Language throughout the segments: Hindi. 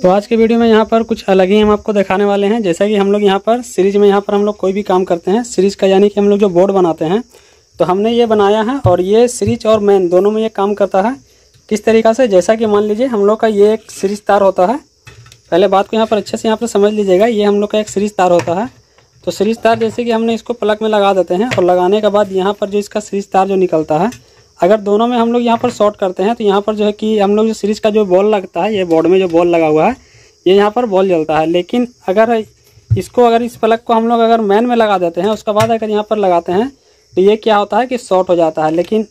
तो आज के वीडियो में यहाँ पर कुछ अलग ही हम आपको दिखाने वाले हैं। जैसा कि हम लोग यहाँ पर सीरीज में हम लोग कोई भी काम करते हैं, सीरीज का यानी कि हम लोग जो बोर्ड बनाते हैं, तो हमने ये बनाया है और ये सीरीज और मेन दोनों में ये काम करता है। किस तरीक़ा से, जैसा कि मान लीजिए हम लोग का ये एक सीरीज तार होता है। पहले बात को यहाँ पर अच्छे से यहाँ पर समझ लीजिएगा। ये हम लोग का एक सीरीज तार होता है। तो सीरीज तार जैसे कि हमने इसको प्लग में लगा देते हैं और लगाने के बाद यहाँ पर जो इसका सीरीज तार जो निकलता है, अगर दोनों में हम लोग यहाँ पर शॉर्ट करते हैं तो यहाँ पर जो है कि हम लोग जो सीरीज का जो बॉल लगता है, ये बोर्ड में जो बॉल लगा हुआ है, ये यहाँ पर बॉल जलता है। लेकिन अगर इस प्लग को हम लोग अगर मैन में लगा देते हैं, उसके बाद अगर यहाँ पर लगाते हैं तो ये क्या होता है कि शॉर्ट हो जाता है। लेकिन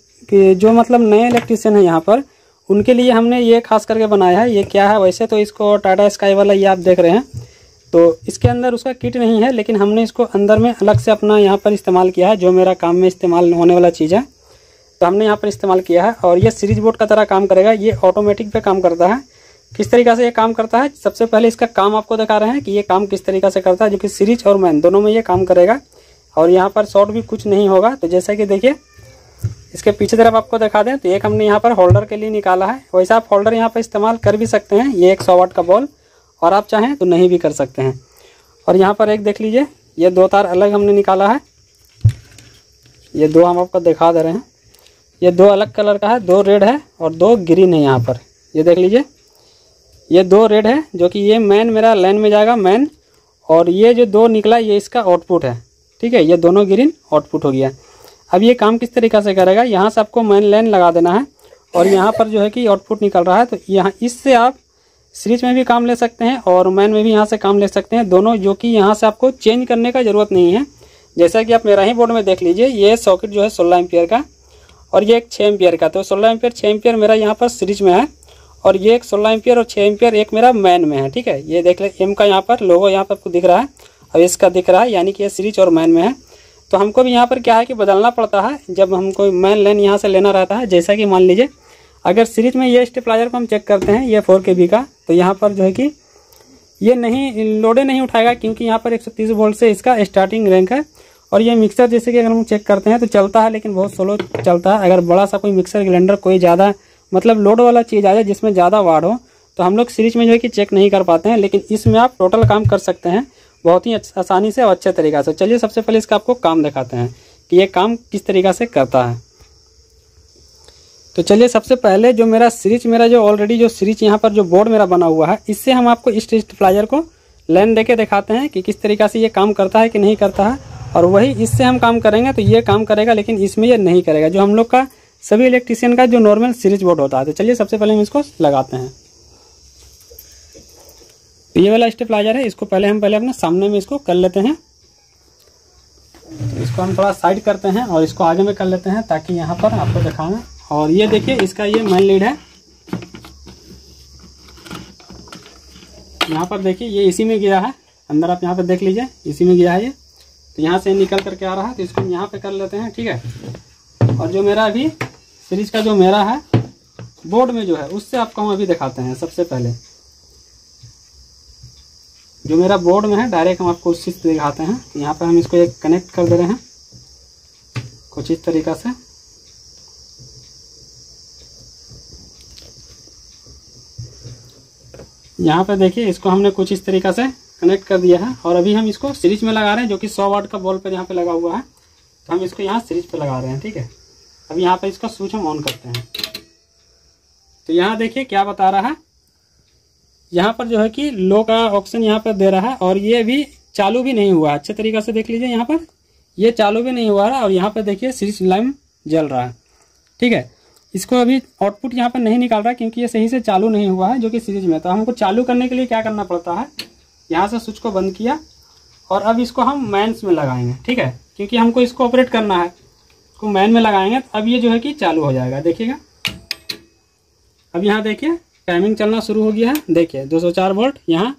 जो मतलब नए इलेक्ट्रीशियन है यहाँ पर, उनके लिए हमने ये खास करके बनाया है। ये क्या है, वैसे तो इसको टाटा स्काई वाला ये आप देख रहे हैं, तो इसके अंदर उसका किट नहीं है, लेकिन हमने इसको अंदर में अलग से अपना यहाँ पर इस्तेमाल किया है। जो मेरा काम में इस्तेमाल होने वाला चीज़ है तो हमने यहाँ पर इस्तेमाल किया है। और ये सीरीज बोर्ड का तरह काम करेगा। ये ऑटोमेटिक पे काम करता है। किस तरीक़ा से ये काम करता है, सबसे पहले इसका काम आपको दिखा रहे हैं कि ये काम किस तरीक़ा से करता है, जो कि सीरीज और मैन दोनों में ये काम करेगा। और यहाँ पर शॉर्ट भी कुछ नहीं होगा। तो जैसा कि देखिए, इसके पीछे तरफ आपको दिखा दें तो एक हमने यहाँ पर होल्डर के लिए निकाला है। वैसा आप होल्डर यहाँ पर इस्तेमाल कर भी सकते हैं। ये 100 वाट का बॉल, और आप चाहें तो नहीं भी कर सकते हैं। और यहाँ पर एक देख लीजिए, ये 2 तार अलग हमने निकाला है। ये 2 हम आपको दिखा दे रहे हैं। ये 2 अलग कलर का है, 2 रेड है और 2 ग्रीन है। यहाँ पर ये देख लीजिए, ये 2 रेड है, जो कि ये मैन मेरा लाइन में जाएगा मैन, और ये जो 2 निकला ये इसका आउटपुट है। ठीक है, ये दोनों ग्रीन आउटपुट हो गया। अब ये काम किस तरीक़ा से करेगा, यहाँ से आपको मैन लाइन लगा देना है और यहाँ पर जो है कि आउटपुट निकल रहा है। तो यहाँ इससे आप सीरीज में भी काम ले सकते हैं और मैन में भी यहाँ से काम ले सकते हैं दोनों, जो कि यहाँ से आपको चेंज करने का ज़रूरत नहीं है। जैसा कि आप मेरा ही बोर्ड में देख लीजिए, ये सॉकेट जो है 16 एम्पियर का और ये एक 6 एम्पियर का। तो 16 एम्पियर 6 एम्पियर मेरा यहाँ पर सीरीज में है, और ये एक 16 एम्पियर और 6 एम्पियर एक मेरा मैन में है। ठीक है, ये देख ले, एम का यहाँ पर लोगो यहाँ पर आपको दिख रहा है और इसका दिख रहा है, यानी कि ये सीरीज और मैन में है। तो हमको भी यहाँ पर क्या है कि बदलना पड़ता है जब हमको मैन लाइन यहाँ से लेना रहता है। जैसा कि मान लीजिए, अगर सीरीज में ये स्टेबलाइजर को हम चेक करते हैं, ये 4 kV का, तो यहाँ पर जो है कि ये नहीं लोडे नहीं उठाएगा, क्योंकि यहाँ पर 130 वोल्ट से इसका स्टार्टिंग रैंक है। और ये मिक्सर जैसे कि अगर हम चेक करते हैं तो चलता है, लेकिन बहुत स्लो चलता है। अगर बड़ा सा कोई मिक्सर ग्राइंडर कोई ज़्यादा मतलब लोड वाला चीज़ आ जाए जिसमें ज़्यादा वाट हो, तो हम लोग सीरीज में जो है कि चेक नहीं कर पाते हैं। लेकिन इसमें आप टोटल काम कर सकते हैं बहुत ही आसानी से और अच्छे तरीक़ा से। चलिए सबसे पहले इसका आपको काम दिखाते हैं कि ये काम किस तरीक़ा से करता है। तो चलिए सबसे पहले जो मेरा सीरीज जो ऑलरेडी जो सीरीज यहाँ पर जो बोर्ड मेरा बना हुआ है, इससे हम आपको इस स्टेबलाइजर को लाइन देके दिखाते हैं कि किस तरीक़ा से ये काम करता है कि नहीं करता है। और वही इससे हम काम करेंगे तो ये काम करेगा, लेकिन इसमें ये नहीं करेगा, जो हम लोग का सभी इलेक्ट्रीशियन का जो नॉर्मल सीरीज बोर्ड होता है। तो चलिए सबसे पहले हम इसको लगाते हैं। तो ये वाला स्टेबलाइजर है, इसको पहले हम अपने सामने में इसको कर लेते हैं। तो इसको हम थोड़ा साइड करते हैं और इसको आगे में कर लेते हैं, ताकि यहाँ पर आपको दिखाएं। और ये देखिए, इसका ये मेन लीड है। यहाँ पर देखिए, ये इसी में गया है अंदर, आप यहाँ पर देख लीजिए, इसी में गया है ये। तो यहाँ से निकल करके आ रहा है, तो इसको हम यहाँ पे कर लेते हैं। ठीक है, और जो मेरा अभी सीरीज का जो मेरा है बोर्ड में जो है, उससे आपको हम अभी दिखाते हैं। सबसे पहले जो मेरा बोर्ड में है डायरेक्ट हम आपको उसी से दिखाते हैं। तो यहाँ पर हम इसको एक कनेक्ट कर दे रहे हैं कुछ इस तरीक़ा से। यहाँ पे देखिए, इसको हमने कुछ इस तरीक़ा से कनेक्ट कर दिया है। और अभी हम इसको सीरीज में लगा रहे हैं, जो कि 100 वाट का बॉल पर यहाँ पे लगा हुआ है। तो हम इसको यहाँ सीरीज पे लगा रहे हैं। ठीक है, अब यहाँ पे इसका स्विच हम ऑन करते हैं। तो यहाँ देखिए क्या बता रहा है, यहाँ पर जो है कि लो का ऑप्शन यहाँ पर दे रहा है, और ये भी चालू भी नहीं हुआ। अच्छे तरीक़े से देख लीजिए, यहाँ पर ये चालू भी नहीं हुआ है, और यहाँ पर देखिए सीरीज लाइन जल रहा है। ठीक है, इसको अभी आउटपुट यहाँ पर नहीं निकाल रहा, क्योंकि ये सही से चालू नहीं हुआ है, जो कि सीरीज में। तो हमको चालू करने के लिए क्या करना पड़ता है, यहाँ से स्विच को बंद किया और अब इसको हम मैन्स में लगाएंगे। ठीक है, क्योंकि हमको इसको ऑपरेट करना है, इसको मैन में लगाएंगे। तो अब ये जो है कि चालू हो जाएगा। देखिएगा, अब यहाँ देखिए टाइमिंग चलना शुरू हो गया है। देखिए 204 वोल्ट यहाँ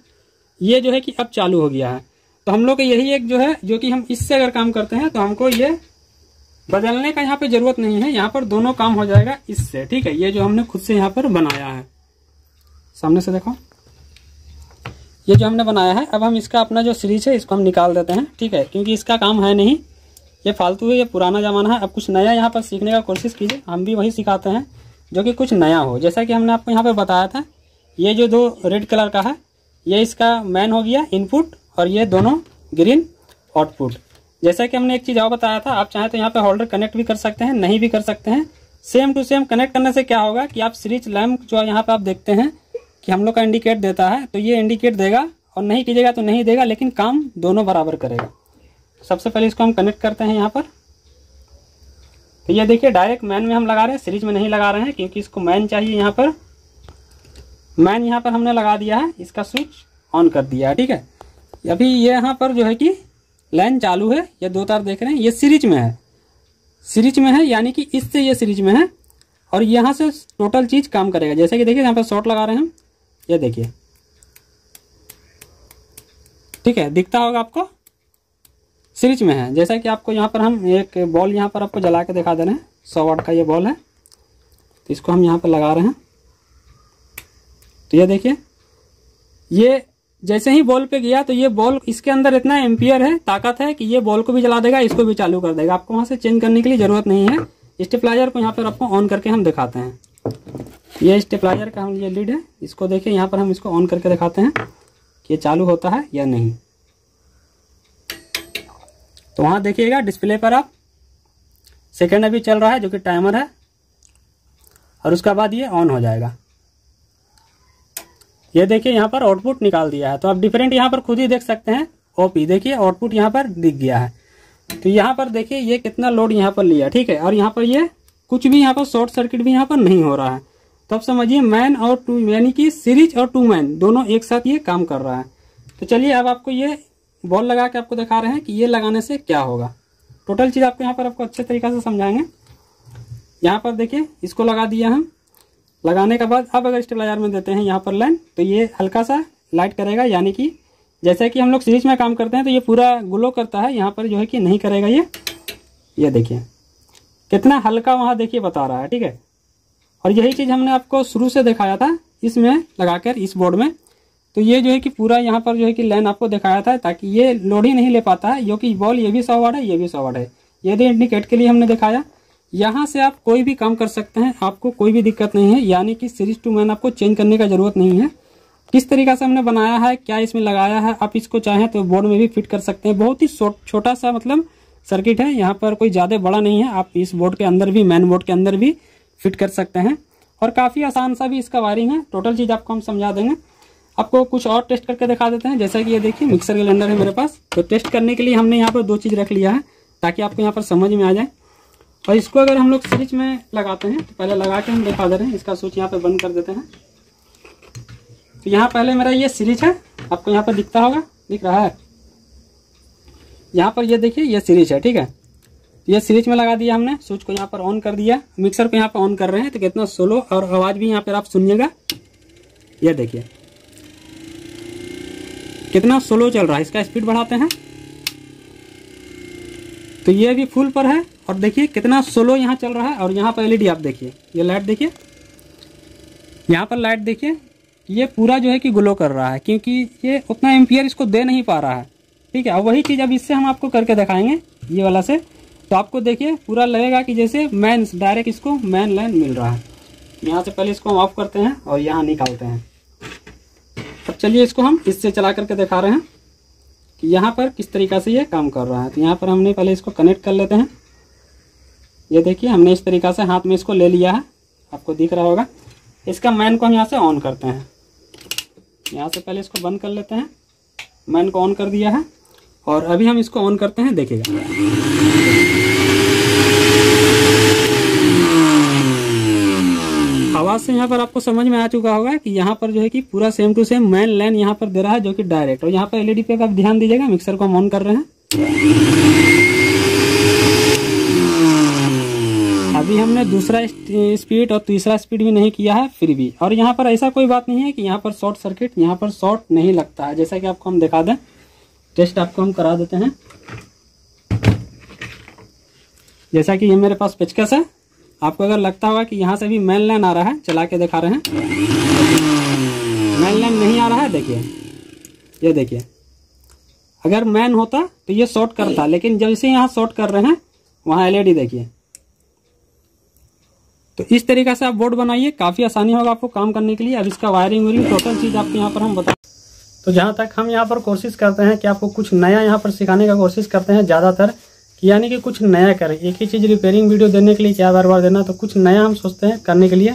ये जो है कि अब चालू हो गया है। तो हम लोग का यही एक जो है, जो कि हम इससे अगर काम करते हैं तो हमको ये बदलने का यहाँ पे जरूरत नहीं है। यहाँ पर दोनों काम हो जाएगा इससे। ठीक है, ये जो हमने खुद से यहाँ पर बनाया है, सामने से देखो, ये जो हमने बनाया है। अब हम इसका अपना जो सीरीज है इसको हम निकाल देते हैं। ठीक है, क्योंकि इसका काम है नहीं, ये फालतू है, ये पुराना ज़माना है। अब कुछ नया यहाँ पर सीखने का कोशिश कीजिए, हम भी वही सिखाते हैं जो कि कुछ नया हो। जैसा कि हमने आपको यहाँ पर बताया था ये जो दो रेड कलर का है ये इसका मैन हो गया इनपुट, और ये दोनों ग्रीन आउटपुट। जैसा कि हमने एक चीज़ और बताया था, आप चाहें तो यहाँ पे होल्डर कनेक्ट भी कर सकते हैं, नहीं भी कर सकते हैं। सेम टू सेम कनेक्ट करने से क्या होगा कि आप सीरीज लैंप जो यहाँ पे आप देखते हैं कि हम लोग का इंडिकेट देता है, तो ये इंडिकेट देगा, और नहीं कीजिएगा तो नहीं देगा, लेकिन काम दोनों बराबर करेगा। सबसे पहले इसको हम कनेक्ट करते हैं यहाँ पर। तो ये देखिए डायरेक्ट मैन में हम लगा रहे हैं, सीरीज में नहीं लगा रहे हैं, क्योंकि इसको मैन चाहिए। यहाँ पर मैन यहाँ पर हमने लगा दिया है, इसका स्विच ऑन कर दिया है, ठीक है। अभी ये यहाँ पर जो है कि लाइन चालू है, ये दो तार देख रहे हैं, ये सीरीज में है, सीरीज में है, यानी कि इससे ये सीरीज में है, और यहाँ से टोटल चीज काम करेगा। जैसे कि देखिए यहाँ पर शॉर्ट लगा रहे हैं हम, ये देखिए, ठीक है, दिखता होगा आपको, सीरीज में है। जैसा कि आपको यहाँ पर हम एक बॉल यहाँ पर आपको जला के दिखा दे रहे हैं, 100 वाट का ये बॉल है, तो इसको हम यहाँ पर लगा रहे हैं। तो ये देखिए, ये जैसे ही बॉल पे गया तो ये बॉल, इसके अंदर इतना एम्पियर है, ताकत है कि ये बॉल को भी जला देगा, इसको भी चालू कर देगा। आपको वहां से चेंज करने के लिए जरूरत नहीं है। स्टेबलाइजर को यहाँ पर आपको ऑन करके हम दिखाते हैं। ये स्टेबलाइजर का हम ये लीड है, इसको देखिए यहाँ पर हम इसको ऑन करके दिखाते हैं कि ये चालू होता है या नहीं। तो वहां देखिएगा डिस्प्ले पर आप सेकेंड अभी चल रहा है, जो कि टाइमर है, और उसके बाद ये ऑन हो जाएगा। ये देखिए यहाँ पर आउटपुट निकाल दिया है, तो आप डिफरेंट यहाँ पर खुद ही देख सकते हैं। ओपी देखिए आउटपुट यहाँ पर दिख गया है। तो यहाँ पर देखिए ये कितना लोड यहाँ पर लिया, ठीक है, और यहाँ पर ये कुछ भी यहाँ पर शॉर्ट सर्किट भी यहाँ पर नहीं हो रहा है। तो आप समझिए मैन और टू, यानी कि सीरीज और टू मैन दोनों एक साथ ये काम कर रहा है। तो चलिए अब आपको ये बॉल लगा के आपको दिखा रहे हैं कि ये लगाने से क्या होगा। टोटल चीज आपको यहाँ पर आपको अच्छे तरीके से समझाएंगे। यहाँ पर देखिए इसको लगा दिया हम, लगाने के बाद अब अगर स्टेबलाइजर में देते हैं यहाँ पर लाइन, तो ये हल्का सा लाइट करेगा, यानी कि जैसे कि हम लोग सीरीज में काम करते हैं तो ये पूरा ग्लो करता है, यहाँ पर जो है कि नहीं करेगा ये देखिए कितना हल्का वहाँ देखिए बता रहा है, ठीक है। और यही चीज़ हमने आपको शुरू से दिखाया था इसमें लगाकर इस बोर्ड में। तो ये जो है कि पूरा यहाँ पर जो है कि लाइन आपको दिखाया था, ताकि ये लोड ही नहीं ले पाता है, क्योंकि बॉल ये भी 100 वाट है, ये भी 100 वाट है। ये भी इंडिकेट के लिए हमने दिखाया। यहाँ से आप कोई भी काम कर सकते हैं, आपको कोई भी दिक्कत नहीं है, यानी कि सीरीज टू मैन आपको चेंज करने का जरूरत नहीं है। किस तरीका से हमने बनाया है, क्या इसमें लगाया है, आप इसको चाहें तो बोर्ड में भी फिट कर सकते हैं। बहुत ही छोटा सा मतलब सर्किट है, यहाँ पर कोई ज़्यादा बड़ा नहीं है। आप इस बोर्ड के अंदर भी, मेन बोर्ड के अंदर भी फिट कर सकते हैं, और काफ़ी आसान सा भी इसका वायरिंग है। टोटल चीज़ आपको हम समझा देंगे। आपको कुछ और टेस्ट करके दिखा देते हैं। जैसा कि ये देखिए मिक्सर ग्राइंडर है मेरे पास, तो टेस्ट करने के लिए हमने यहाँ पर 2 चीज़ रख लिया है, ताकि आपको यहाँ पर समझ में आ जाए। और इसको अगर हम लोग सीरीज में लगाते हैं तो पहले लगा के हम दिखा दे रहे हैं। इसका स्विच यहाँ पे बंद कर देते हैं। तो यहाँ पहले मेरा ये सीरीज है, आपको यहाँ पर दिखता होगा, दिख रहा है यहाँ पर, ये देखिए ये सीरीज है, ठीक है। ये सीरीज में लगा दिया हमने, स्विच को यहाँ पर ऑन कर दिया, मिक्सर को यहाँ पर ऑन कर रहे हैं। तो कितना स्लो, और आवाज़ भी यहाँ पर आप सुनिएगा, ये देखिए कितना स्लो चल रहा है। इसका स्पीड बढ़ाते हैं तो ये भी फुल पर है, और देखिए कितना स्लो यहाँ चल रहा है। और यहाँ पर एलईडी आप देखिए, ये लाइट देखिए, यहाँ पर लाइट देखिए, ये पूरा जो है कि ग्लो कर रहा है, क्योंकि ये उतना एम्पियर इसको दे नहीं पा रहा है, ठीक है। और वही चीज़ अब इससे हम आपको करके दिखाएंगे, ये वाला से। तो आपको देखिए पूरा लगेगा कि जैसे मैन डायरेक्ट इसको मैन लाइन मिल रहा है। यहाँ से पहले इसको हम ऑफ करते हैं और यहाँ निकालते हैं। अब चलिए इसको हम इससे चला करके दिखा रहे हैं कि यहाँ पर किस तरीक़ा से ये काम कर रहा है। तो यहाँ पर हमने पहले इसको कनेक्ट कर लेते हैं। ये देखिए हमने इस तरीक़ा से हाथ में इसको ले लिया है, आपको दिख रहा होगा। इसका मैन को हम यहाँ से ऑन करते हैं। यहाँ से पहले इसको बंद कर लेते हैं, मैन को ऑन कर दिया है, और अभी हम इसको ऑन करते हैं, देखिएगा। आवाज़ से यहाँ पर आपको समझ में आ चुका होगा कि यहाँ पर जो है कि पूरा same to same main line यहाँ पर दे रहा है, जो कि डायरेक्ट। और यहाँ पर एलईडी पे आप ध्यान दीजिएगा, मिक्सर को हम ऑन कर रहे हैं। अभी हमने दूसरा स्पीड और तीसरा स्पीड भी नहीं किया है फिर भी। और यहाँ पर ऐसा कोई बात नहीं है कि यहाँ पर शॉर्ट सर्किट, यहाँ पर शॉर्ट नहीं लगता है। जैसा कि आपको हम दिखा दें, टेस्ट आपको हम करा देते हैं। जैसा कि ये मेरे पास पेचकस है, आपको अगर लगता होगा कि यहाँ से भी मैन लाइन आ रहा है, चला के दिखा रहे हैं, मैन लाइन नहीं आ रहा है, देखिए ये देखिए। अगर मैन होता तो ये शॉर्ट करता, लेकिन जब से यहाँ शॉर्ट कर रहे हैं वहाँ एलईडी देखिए। तो इस तरीके से आप बोर्ड बनाइए, काफ़ी आसानी होगा आपको काम करने के लिए। अब इसका वायरिंग टोटल चीज़ आपको यहाँ पर हम बता। तो जहाँ तक हम यहाँ पर कोशिश करते हैं कि आपको कुछ नया यहाँ पर सिखाने का कोशिश करते हैं ज़्यादातर, कि यानी कि कुछ नया करें। एक ही चीज़ रिपेयरिंग वीडियो देने के लिए क्या बार बार देना, तो कुछ नया हम सोचते हैं करने के लिए।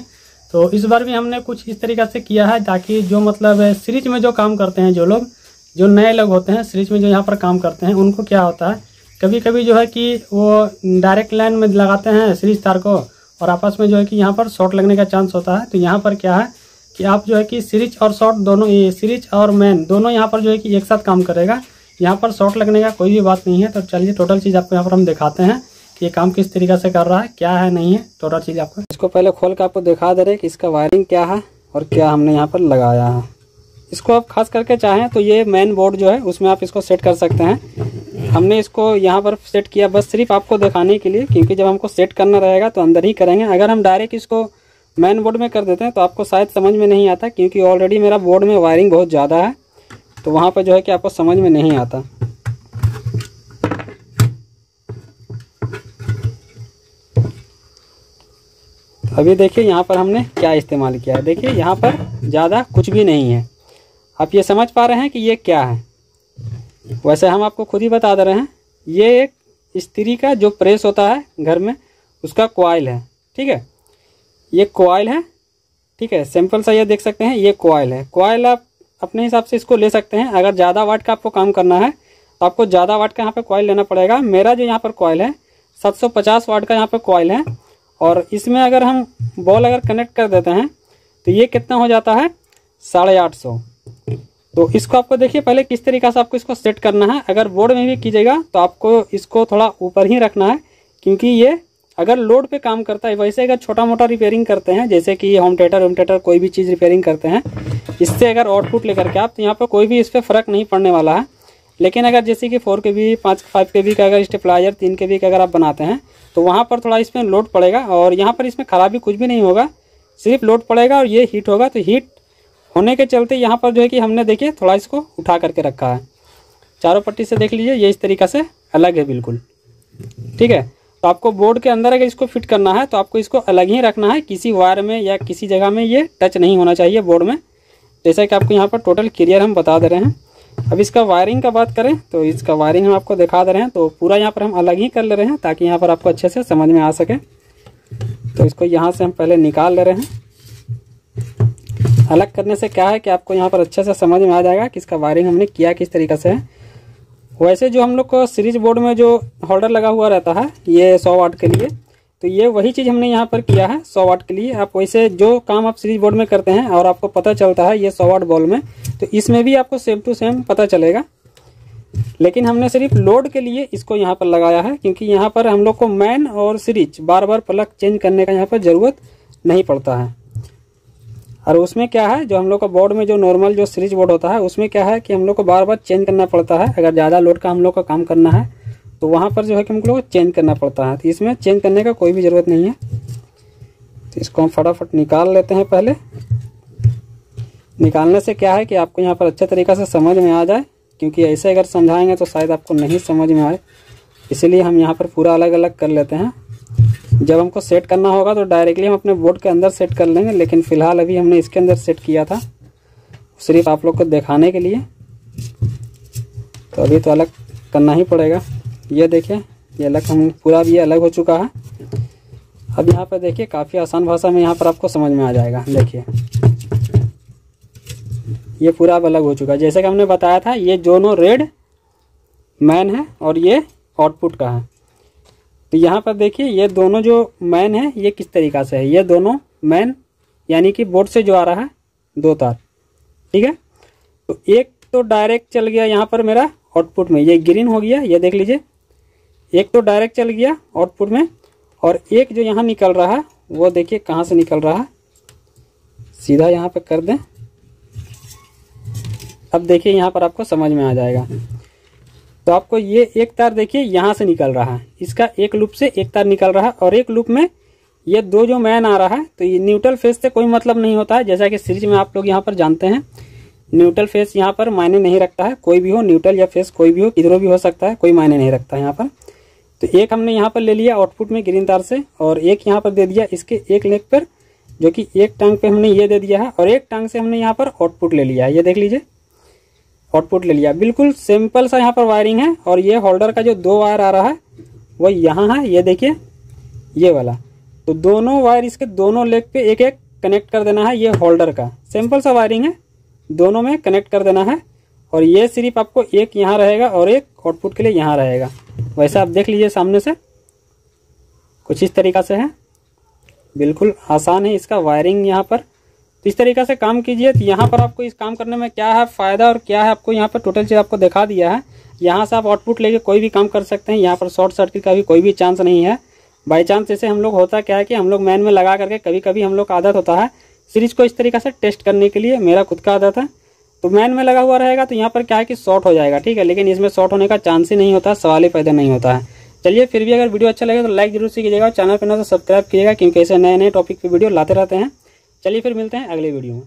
तो इस बार भी हमने कुछ इस तरीके से किया है ताकि जो मतलब सीरीज में जो काम करते हैं, जो लोग जो नए लोग होते हैं सीरीज में जो यहाँ पर काम करते हैं, उनको क्या होता है कभी कभी जो है कि वो डायरेक्ट लाइन में लगाते हैं सीरीज तार को, और आपस में जो है कि यहाँ पर शॉर्ट लगने का चांस होता है। तो यहाँ पर क्या है कि आप जो है कि सीरीज और शॉर्ट दोनों, सीरीज और मेन दोनों यहाँ पर जो है कि एक साथ काम करेगा। यहाँ पर शॉर्ट लगने का कोई भी बात नहीं है। तो चलिए टोटल चीज़ आपको यहाँ पर हम दिखाते हैं कि ये काम किस तरीके से कर रहा है, क्या है नहीं है, टोटल चीज़ आपको। इसको पहले खोल कर आपको दिखा दे रहे कि इसका वायरिंग क्या है और क्या हमने यहाँ पर लगाया है। इसको आप खास करके चाहें तो ये मेन बोर्ड जो है उसमें आप इसको सेट कर सकते हैं। हमने इसको यहाँ पर सेट किया बस सिर्फ आपको दिखाने के लिए, क्योंकि जब हमको सेट करना रहेगा तो अंदर ही करेंगे। अगर हम डायरेक्ट इसको मेन बोर्ड में कर देते हैं तो आपको शायद समझ में नहीं आता, क्योंकि ऑलरेडी मेरा बोर्ड में वायरिंग बहुत ज़्यादा है, तो वहाँ पर जो है कि आपको समझ में नहीं आता। अभी देखिए यहाँ पर हमने क्या इस्तेमाल किया है। देखिए यहाँ पर ज़्यादा कुछ भी नहीं है। आप ये समझ पा रहे हैं कि ये क्या है। वैसे हम आपको खुद ही बता दे रहे हैं, ये एक इस्त्री का जो प्रेस होता है घर में उसका कॉइल है, ठीक है। ये कॉइल है, ठीक है। सिंपल सा ये देख सकते हैं, ये कॉइल है। कॉइल आप अपने हिसाब से इसको ले सकते हैं। अगर ज़्यादा वाट का आपको काम करना है तो आपको ज़्यादा वाट का यहाँ पे कॉइल लेना पड़ेगा। मेरा जो यहाँ पर कॉइल है 750 वाट का यहाँ पे कॉइल है, और इसमें अगर हम बॉल अगर कनेक्ट कर देते हैं तो ये कितना हो जाता है 850। तो इसको आपको देखिए पहले किस तरीके से आपको इसको सेट करना है। अगर बोर्ड में भी कीजिएगा तो आपको इसको थोड़ा ऊपर ही रखना है, क्योंकि ये अगर लोड पे काम करता है। वैसे अगर छोटा मोटा रिपेयरिंग करते हैं, जैसे कि होम थिएटर कोई भी चीज़ रिपेयरिंग करते हैं, इससे अगर आउटपुट लेकर के आप, तो यहाँ पर कोई भी इस पर फ़र्क नहीं पड़ने वाला है। लेकिन अगर जैसे कि 4 kV 5 kV का अगर स्टेबलाइजर 3 kV का अगर आप बनाते हैं तो वहाँ पर थोड़ा इसमें लोड पड़ेगा, और यहाँ पर इसमें खराबी कुछ भी नहीं होगा, सिर्फ लोड पड़ेगा और ये हीट होगा। तो हीट होने के चलते यहाँ पर जो है कि हमने देखिए थोड़ा इसको उठा करके रखा है। चारों पट्टी से देख लीजिए, ये इस तरीक़ा से अलग है बिल्कुल, ठीक है। तो आपको बोर्ड के अंदर अगर इसको फिट करना है तो आपको इसको अलग ही रखना है, किसी वायर में या किसी जगह में ये टच नहीं होना चाहिए बोर्ड में, जैसा कि आपको यहाँ पर टोटल क्लियर हम बता दे रहे हैं। अब इसका वायरिंग का बात करें तो इसका वायरिंग हम आपको दिखा दे रहे हैं। तो पूरा यहाँ पर हम अलग ही कर ले रहे हैं ताकि यहाँ पर आपको अच्छे से समझ में आ सके। तो इसको यहाँ से हम पहले निकाल ले रहे हैं। अलग करने से क्या है कि आपको यहाँ पर अच्छे से समझ में आ जाएगा कि इसका वायरिंग हमने किया किस तरीके से है। वैसे जो हम लोग को सीरीज बोर्ड में जो होल्डर लगा हुआ रहता है ये 100 वाट के लिए, तो ये वही चीज़ हमने यहाँ पर किया है 100 वाट के लिए। आप वैसे जो काम आप सीरीज बोर्ड में करते हैं और आपको पता चलता है ये 100 वाट बॉल में, तो इसमें भी आपको सेम टू सेम पता चलेगा। लेकिन हमने सिर्फ लोड के लिए इसको यहाँ पर लगाया है, क्योंकि यहाँ पर हम लोग को मैन और सीरीज बार बार प्लग चेंज करने का यहाँ पर ज़रूरत नहीं पड़ता है। और उसमें क्या है, जो हम लोग का बोर्ड में जो नॉर्मल जो सीरीज बोर्ड होता है उसमें क्या है कि हम लोग को बार बार चेंज करना पड़ता है। अगर ज़्यादा लोड का हम लोग का काम करना है तो वहाँ पर जो है कि हम लोग को चेंज करना पड़ता है। तो इसमें चेंज करने का कोई भी ज़रूरत नहीं है। तो इसको हम फटाफट निकाल लेते हैं। पहले निकालने से क्या है कि आपको यहाँ पर अच्छे तरीक़े से समझ में आ जाए, क्योंकि ऐसे अगर समझाएंगे तो शायद आपको नहीं समझ में आए, इसीलिए हम यहाँ पर पूरा अलग अलग कर लेते हैं। जब हमको सेट करना होगा तो डायरेक्टली हम अपने बोर्ड के अंदर सेट कर लेंगे, लेकिन फ़िलहाल अभी हमने इसके अंदर सेट किया था सिर्फ आप लोग को दिखाने के लिए। तो अभी तो अलग करना ही पड़ेगा। ये देखिए ये अलग हम पूरा भी अलग हो चुका है। अब यहाँ पर देखिए काफ़ी आसान भाषा में यहाँ पर आपको समझ में आ जाएगा। देखिए ये पूरा अब अलग हो चुका है। जैसे कि हमने बताया था ये दोनों रेड मैन है और ये आउटपुट का है। तो यहाँ पर देखिए ये दोनों जो मैन है ये किस तरीक़ा से है, ये दोनों मैन यानी कि बोर्ड से जो आ रहा है 2 तार, ठीक है। तो एक तो डायरेक्ट चल गया यहाँ पर मेरा आउटपुट में, ये ग्रीन हो गया, ये देख लीजिए। एक तो डायरेक्ट चल गया आउटपुट में, और एक जो यहाँ निकल रहा है वो देखिए कहाँ से निकल रहा है, सीधा यहाँ पे कर दें। अब देखिए यहाँ पर आपको समझ में आ जाएगा। तो आपको ये एक तार देखिए यहाँ से निकल रहा है, इसका एक लूप से एक तार निकल रहा है, और एक लूप में ये 2 जो मैन आ रहा है। तो ये न्यूट्रल फेस से कोई मतलब नहीं होता है, जैसा कि सीरीज में आप लोग यहाँ पर जानते हैं न्यूट्रल फेस यहाँ पर मायने नहीं रखता है। कोई भी हो न्यूट्रल या फेस कोई भी हो, किधरों भी हो सकता है, कोई मायने नहीं रखता है यहाँ पर। तो एक हमने यहाँ पर ले लिया आउटपुट में ग्रीन तार से, और एक यहाँ पर दे दिया इसके एक लेग पर, जो कि एक टांग पे हमने ये दे दिया है, और एक टांग से हमने यहाँ पर आउटपुट ले लिया है। ये देख लीजिए आउटपुट ले लिया। बिल्कुल सिंपल सा यहाँ पर वायरिंग है। और ये होल्डर का जो 2 वायर आ रहा है वो यहाँ है, ये देखिए ये वाला। तो दोनों वायर इसके दोनों लेग पे एक एक कनेक्ट कर देना है। ये होल्डर का सिंपल सा वायरिंग है, दोनों में कनेक्ट कर देना है। और ये सिर्फ आपको एक यहाँ रहेगा और एक आउटपुट के लिए यहाँ रहेगा। वैसा आप देख लीजिए सामने से, कुछ इस तरीक़ा से है। बिल्कुल आसान है इसका वायरिंग यहाँ पर। तो इस तरीक़े से काम कीजिए। तो यहाँ पर आपको इस काम करने में क्या है फ़ायदा और क्या है, आपको यहाँ पर टोटल चीज़ आपको दिखा दिया है। यहाँ से आप आउटपुट लेके कोई भी काम कर सकते हैं। यहाँ पर शॉर्ट सर्किट का भी कोई भी चांस नहीं है। बाई चांस जैसे हम लोग होता क्या है कि हम लोग मैन में लगा करके कभी कभी हम लोग का आदत होता है सीरीज को इस तरीक़े से टेस्ट करने के लिए, मेरा खुद का आदत है। तो मैन में लगा हुआ रहेगा तो यहाँ पर क्या है कि शॉर्ट हो जाएगा, ठीक है। लेकिन इसमें शॉर्ट होने का चांस ही नहीं होता, सवाल ही पैदा नहीं होता है। चलिए फिर भी अगर वीडियो अच्छा लगे तो लाइक जरूर से कीजिएगा, चैनल पर ना तो सब्सक्राइब कीजिएगा, क्योंकि ऐसे नए नए टॉपिक पे वीडियो लाते रहते हैं। चलिए फिर मिलते हैं अगले वीडियो में।